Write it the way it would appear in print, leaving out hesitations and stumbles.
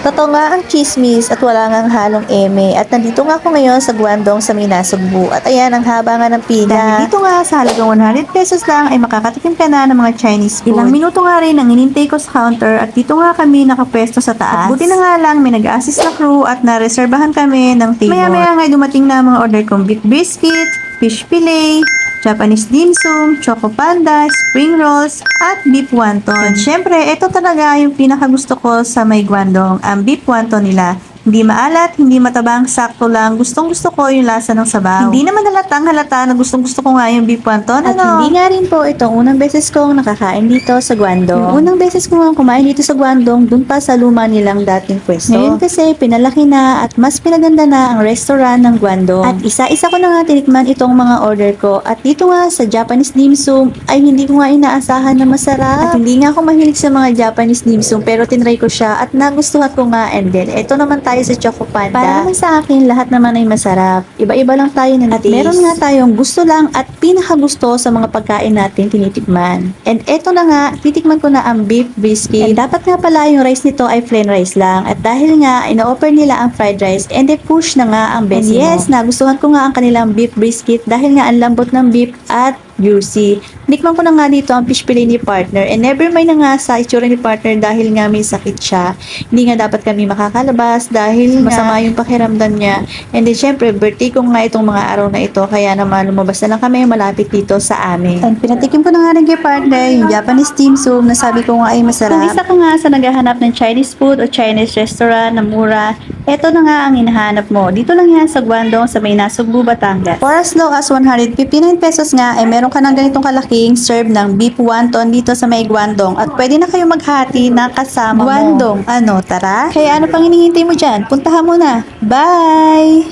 Totoo nga ang chismis at wala ngang halong eme. At nandito nga ako ngayon sa Guangdong sa Minasugbu. At ayan, ang haba nga ng pila. Dahil dito nga sa halagang 100 pesos lang ay makakatikim ka na ng mga Chinese food. Ilang minuto nga rin ang inintay ko sa counter at dito nga kami nakapwesto sa taas. At buti na nga lang may nag-assist na crew at nareserbahan kami ng table. Maya-maya nga dumating na ang mga order kong beef brisket, fish fillet, Japanese dim sum, choco panda, spring rolls, at beef wonton. At syempre, ito talaga yung pinakagusto ko sa may Guangdong, ang beef wonton nila. Hindi maalat, hindi matabang, sakto lang. Gustong-gusto ko yung lasa ng sabaw. Hindi naman halata na gustong-gusto ko nga yung beef wonton. At hindi nga rin po itong unang beses kong nakakain dito sa Guangdong. Yung unang beses ko nga kumain dito sa Guangdong, dun pa sa luma nilang dating pwesto. Ngayon kasi pinalaki na at mas pinaganda na ang restaurant ng Guangdong. At isa-isa ko na nga tinikman itong mga order ko. At dito nga sa Japanese dim sum ay hindi ko nga inaasahan na masarap. At hindi nga ako mahilig sa mga Japanese dim sum pero tinry ko siya at nagustuhan ko nga, and then ito naman tayo sa choco panda. Para naman sa akin, lahat naman ay masarap. Iba-iba lang tayo ng taste. At meron nga tayong gusto lang at pinakagusto sa mga pagkain natin tinitikman. And eto na nga, titikman ko na ang beef brisket. And dapat nga pala yung rice nito ay plain rice lang. At dahil nga, ina-offer nila ang fried rice and push na nga ang best. And yes, nagustuhan ko nga ang kanilang beef brisket dahil nga ang lambot ng beef at juicy. Nikman ko na nga dito ang fish fillet ni partner, and never mind na nga sa itsura ni partner dahil nga may sakit siya. Hindi nga dapat kami makakalabas dahil masama yung pakiramdam niya. And then syempre, birthday ko nga itong mga araw na ito, kaya naman lumabas na lang kami malapit dito sa amin. And pinatikim ko na nga rin kay partner yung Japanese dim sum na sabi ko nga ay masarap. Kung isa ka nga sa naghahanap ng Chinese food o Chinese restaurant na mura, eto na nga ang hinahanap mo. Dito lang yan sa Guangdong sa may Nasugbu, Batangas. For as low as 159 pesos nga ay meron ka ng ganitong kalaking serve ng beef wonton dito sa may Guangdong. At pwede na kayo maghati ng kasama mo. Guangdong, ano, tara? Kaya ano pang hinihintay mo dyan? Puntahan mo na. Bye!